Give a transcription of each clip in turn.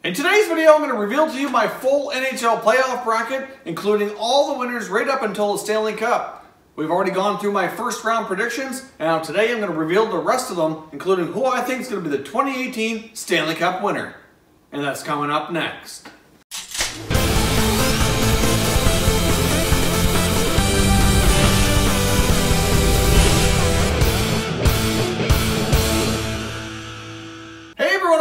In today's video, I'm going to reveal to you my full NHL playoff bracket, including all the winners right up until the Stanley Cup. We've already gone through my first round predictions, and now today I'm going to reveal the rest of them, including who I think is going to be the 2018 Stanley Cup winner. And that's coming up next.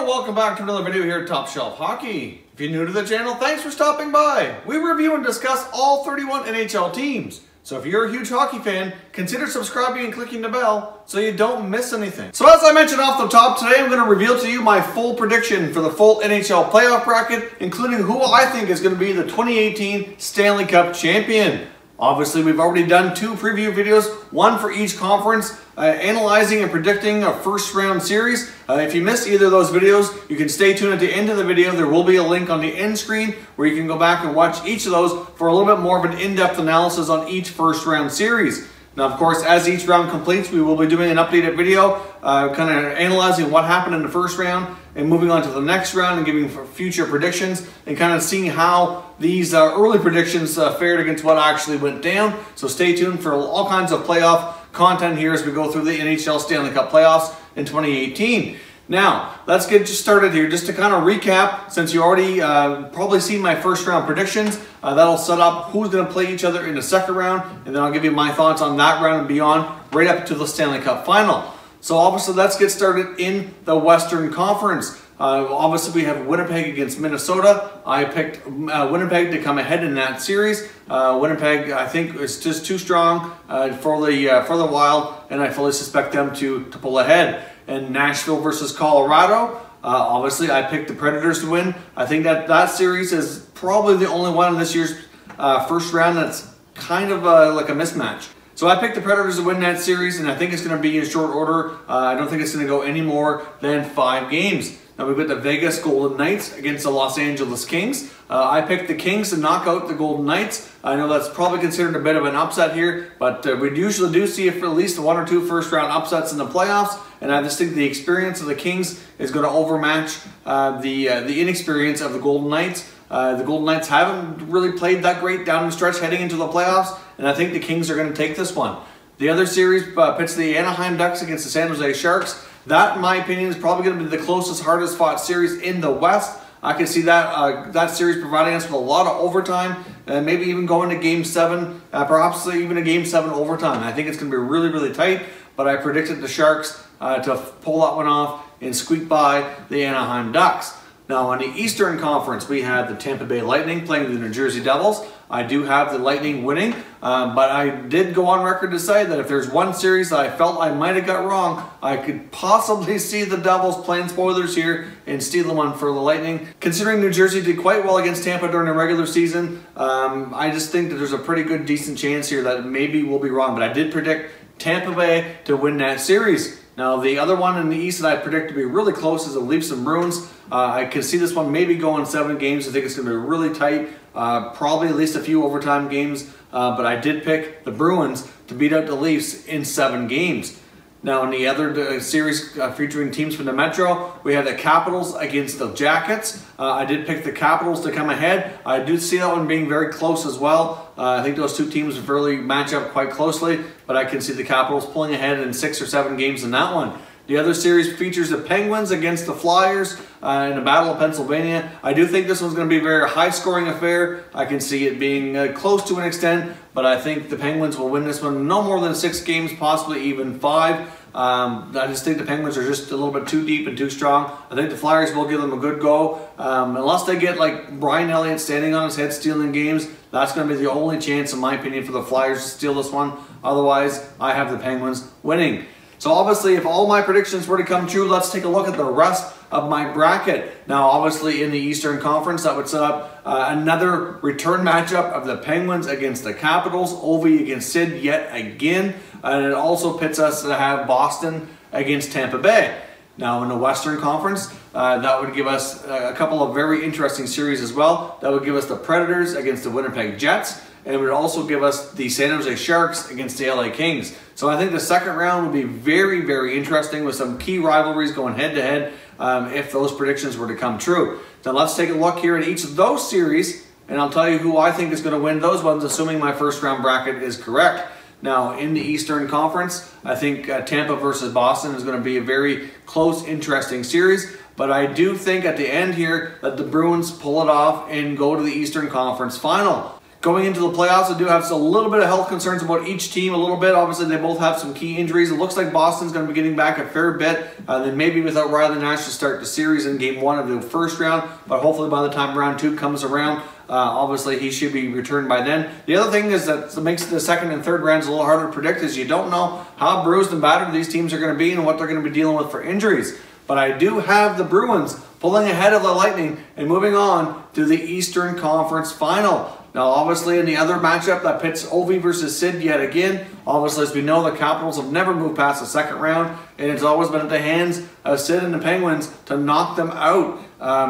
Welcome back to another video here at Top Shelf Hockey. If you're new to the channel, thanks for stopping by. We review and discuss all 31 NHL teams. So if you're a huge hockey fan, consider subscribing and clicking the bell so you don't miss anything. So as I mentioned off the top, today I'm going to reveal to you my full prediction for the full NHL playoff bracket, including who I think is going to be the 2018 Stanley Cup champion. Obviously, we've already done two preview videos, one for each conference, analyzing and predicting a first round series. If you missed either of those videos, you can stay tuned at the end of the video. There will be a link on the end screen where you can go back and watch each of those for a little bit more of an in-depth analysis on each first round series. Now, of course, as each round completes, we will be doing an updated video, kind of analyzing what happened in the first round and moving on to the next round and giving future predictions and kind of seeing how these early predictions fared against what actually went down. So stay tuned for all kinds of playoff content here as we go through the NHL Stanley Cup Playoffs in 2018. Now, let's get just started here. Just to kind of recap, since you already probably seen my first round predictions, that'll set up who's going to play each other in the second round, and then I'll give you my thoughts on that round and beyond, right up to the Stanley Cup Final. So obviously, let's get started in the Western Conference. Obviously, we have Winnipeg against Minnesota. I picked Winnipeg to come ahead in that series. Winnipeg, I think, is just too strong for the Wild, and I fully suspect them to pull ahead. And Nashville versus Colorado, obviously, I picked the Predators to win. I think that series is probably the only one in this year's first round that's kind of like a mismatch. So I picked the Predators to win that series, and I think it's going to be in short order. I don't think it's going to go any more than 5 games. Now we've got the Vegas Golden Knights against the Los Angeles Kings. I picked the Kings to knock out the Golden Knights. I know that's probably considered a bit of an upset here, but we usually do see at least 1 or 2 first round upsets in the playoffs, and I just think the experience of the Kings is going to overmatch the inexperience of the Golden Knights. The Golden Knights haven't really played that great down the stretch heading into the playoffs, and I think the Kings are going to take this one. The other series pits the Anaheim Ducks against the San Jose Sharks. That, in my opinion, is probably going to be the closest, hardest fought series in the West. I can see that that series providing us with a lot of overtime, and maybe even going to Game 7, perhaps even a Game 7 overtime. I think it's going to be really, really tight, but I predicted the Sharks to pull that one off and squeak by the Anaheim Ducks. Now, on the Eastern Conference, we had the Tampa Bay Lightning playing the New Jersey Devils. I do have the Lightning winning, but I did go on record to say that if there's one series that I felt I might have got wrong, I could possibly see the Devils playing spoilers here and stealing one for the Lightning. Considering New Jersey did quite well against Tampa during the regular season, I just think that there's a pretty good, decent chance here that maybe we'll be wrong, but I did predict Tampa Bay to win that series. Now, the other one in the East that I predict to be really close is the Leafs and Bruins. I can see this one maybe going 7 games. I think it's going to be really tight, probably at least a few overtime games. But I did pick the Bruins to beat out the Leafs in 7 games. Now, in the other series featuring teams from the Metro, we have the Capitals against the Jackets. I did pick the Capitals to come ahead. I do see that one being very close as well. I think those two teams really match up quite closely, but I can see the Capitals pulling ahead in 6 or 7 games in that one. The other series features the Penguins against the Flyers in the Battle of Pennsylvania. I do think this one's going to be a very high-scoring affair. I can see it being close to an extent, but I think the Penguins will win this one no more than 6 games, possibly even 5. I just think the Penguins are just a little bit too deep and too strong. I think the Flyers will give them a good go. Unless they get like Brian Elliott standing on his head stealing games, that's going to be the only chance, in my opinion, for the Flyers to steal this one. Otherwise, I have the Penguins winning. So obviously, if all my predictions were to come true, let's take a look at the rest of my bracket. Now, obviously, in the Eastern Conference, that would set up another return matchup of the Penguins against the Capitals, Ovi against Sid yet again. And it also pits us to have Boston against Tampa Bay. Now, in the Western Conference, that would give us a couple of very interesting series as well. That would give us the Predators against the Winnipeg Jets, and it would also give us the San Jose Sharks against the LA Kings. So I think the second round will be very, very interesting with some key rivalries going head-to-head. if those predictions were to come true. Now let's take a look here at each of those series, and I'll tell you who I think is going to win those ones, assuming my first round bracket is correct. Now, in the Eastern Conference, I think Tampa versus Boston is going to be a very close, interesting series. But I do think at the end here that the Bruins pull it off and go to the Eastern Conference Final. Going into the playoffs, I do have a little bit of health concerns about each team a little bit. Obviously, they both have some key injuries. It looks like Boston's going to be getting back a fair bit. Then maybe without Riley Nash to start the series in Game 1 of the first round. But hopefully by the time round 2 comes around, obviously he should be returned by then. The other thing is that makes the second and third rounds a little harder to predict is you don't know how bruised and battered these teams are going to be and what they're going to be dealing with for injuries. But I do have the Bruins pulling ahead of the Lightning and moving on to the Eastern Conference Final. Now, obviously, in the other matchup that pits Ovi versus Sid yet again, obviously, as we know, the Capitals have never moved past the second round, and it's always been at the hands of Sid and the Penguins to knock them out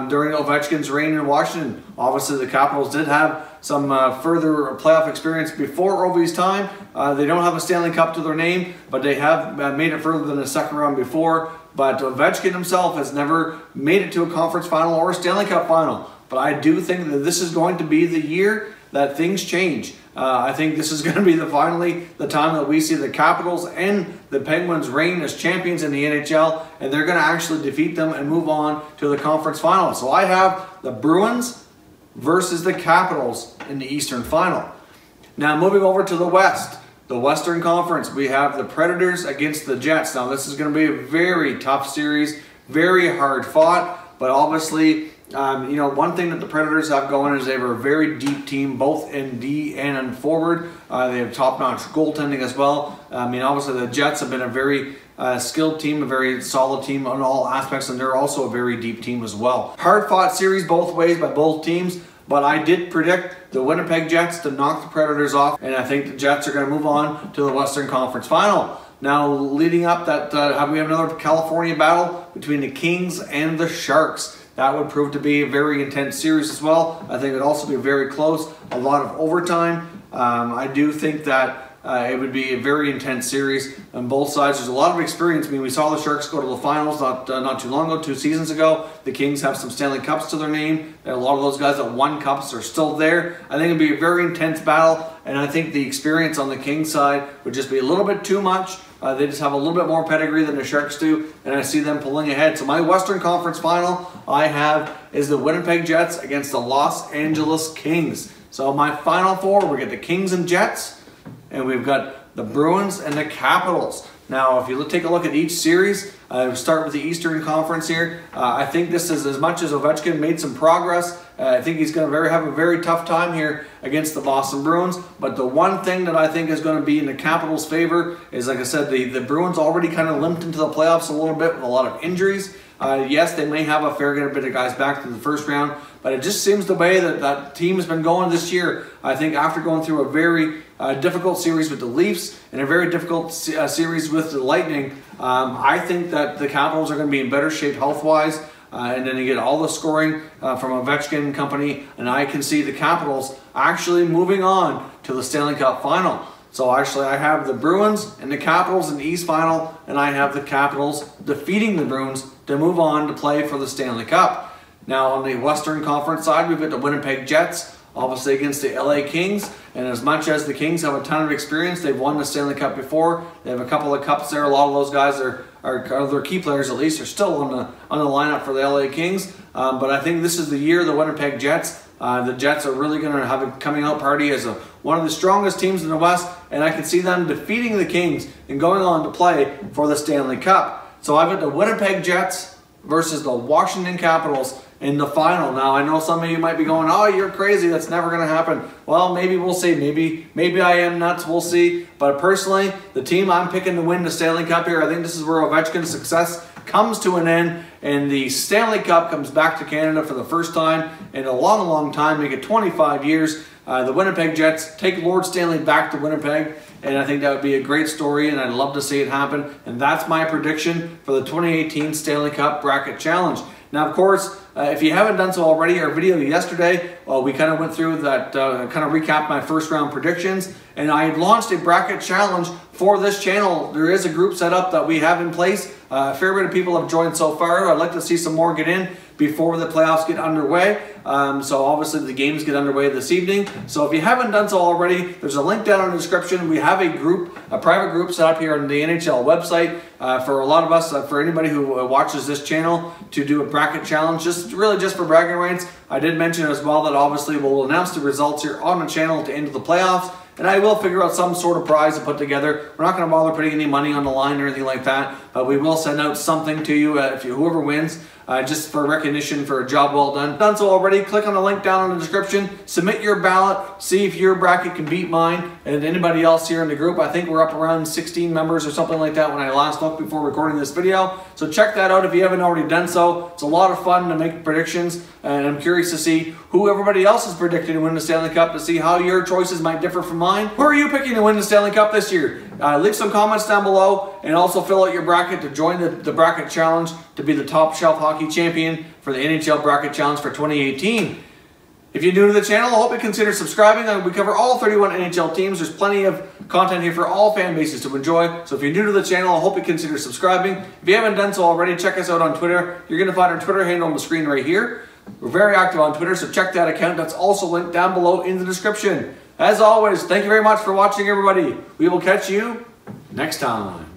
during Ovechkin's reign in Washington. Obviously, the Capitals did have some further playoff experience before Ovi's time. They don't have a Stanley Cup to their name, but they have made it further than the second round before. But Ovechkin himself has never made it to a conference final or a Stanley Cup final. But I do think that this is going to be the year that things change. I think this is going to be finally the time that we see the Capitals and the Penguins reign as champions in the NHL, and they're going to actually defeat them and move on to the conference final. So I have the Bruins versus the Capitals in the Eastern Final. Now moving over to the West. The Western Conference, we have the Predators against the Jets. Now this is going to be a very tough series, very hard fought, but obviously, you know, one thing that the Predators have going is they have a very deep team, both in D and in forward. They have top-notch goaltending as well. I mean, obviously the Jets have been a very skilled team, a very solid team on all aspects, and they're also a very deep team as well. Hard-fought series both ways by both teams. But I did predict the Winnipeg Jets to knock the Predators off, and I think the Jets are going to move on to the Western Conference Final. Now, leading up, we have another California battle between the Kings and the Sharks. That would prove to be a very intense series as well. I think it would also be very close, a lot of overtime. I do think that it would be a very intense series on both sides. There's a lot of experience. I mean, we saw the Sharks go to the finals not too long ago, 2 seasons ago. The Kings have some Stanley Cups to their name. And a lot of those guys that won Cups are still there. I think it'd be a very intense battle, and I think the experience on the Kings side would just be a little bit too much. They just have a little bit more pedigree than the Sharks do, and I see them pulling ahead. So my Western Conference Final I have is the Winnipeg Jets against the Los Angeles Kings. So my Final Four, we get the Kings and Jets, and we've got the Bruins and the Capitals. Now, if you take a look at each series, start with the Eastern Conference here. I think this is, as much as Ovechkin made some progress, I think he's going to have a very tough time here against the Boston Bruins. But the one thing that I think is going to be in the Capitals' favor is, like I said, the Bruins already kind of limped into the playoffs a little bit with a lot of injuries. Yes, they may have a fair bit of guys back to the first round, but it just seems the way that that team has been going this year. I think after going through a very difficult series with the Leafs and a very difficult series with the Lightning, I think that the Capitals are going to be in better shape health-wise. And then you get all the scoring from Ovechkin and company, and I can see the Capitals actually moving on to the Stanley Cup Final. So actually I have the Bruins and the Capitals in the East Final, and I have the Capitals defeating the Bruins to move on to play for the Stanley Cup. Now on the Western Conference side, we've got the Winnipeg Jets, obviously against the LA Kings, and as much as the Kings have a ton of experience, they've won the Stanley Cup before, they have a couple of cups there, a lot of those guys are their key players at least, are still on the lineup for the LA Kings, but I think this is the year the Winnipeg Jets, the Jets are really going to have a coming out party as one of the strongest teams in the West, and I can see them defeating the Kings and going on to play for the Stanley Cup. So I've got the Winnipeg Jets versus the Washington Capitals in the final. Now, I know some of you might be going, oh, you're crazy, that's never going to happen. Well, maybe we'll see. Maybe I am nuts, we'll see. But personally, the team I'm picking to win the Stanley Cup here, I think this is where Ovechkin's success comes to an end, and the Stanley Cup comes back to Canada for the first time in a long, long time, make it 25 years. The Winnipeg Jets take Lord Stanley back to Winnipeg, and I think that would be a great story, and I'd love to see it happen. And that's my prediction for the 2018 Stanley Cup Bracket Challenge. Now, of course, if you haven't done so already, our video yesterday, we kind of went through that, kind of recapped my first round predictions, and I launched a bracket challenge for this channel. There is a group set up that we have in place A fair bit of people have joined so far. I'd like to see some more get in before the playoffs get underway. So obviously the games get underway this evening. So if you haven't done so already, there's a link down in the description. We have a private group set up here on the NHL website for a lot of us, for anybody who watches this channel, to do a bracket challenge, just for bragging rights. I did mention as well that obviously we'll announce the results here on the channel at the end of the playoffs. And I will figure out some sort of prize to put together. We're not going to bother putting any money on the line or anything like that, but we will send out something to you whoever wins, just for recognition for a job well done. Done so already, click on the link down in the description, submit your ballot, see if your bracket can beat mine and anybody else here in the group. I think we're up around 16 members or something like that when I last looked before recording this video. So check that out if you haven't already done so. It's a lot of fun to make predictions, and I'm curious to see who everybody else is predicting to win the Stanley Cup, to see how your choices might differ from mine. Who are you picking to win the Stanley Cup this year? Leave some comments down below, and also fill out your bracket to join the bracket challenge to be the top shelf hockey champion for the NHL Bracket Challenge for 2018. If you're new to the channel, I hope you consider subscribing. We cover all 31 NHL teams. There's plenty of content here for all fan bases to enjoy. So if you're new to the channel, I hope you consider subscribing. If you haven't done so already, check us out on Twitter. You're going to find our Twitter handle on the screen right here. We're very active on Twitter, so check that account. That's also linked down below in the description. As always, thank you very much for watching, everybody. We will catch you next time.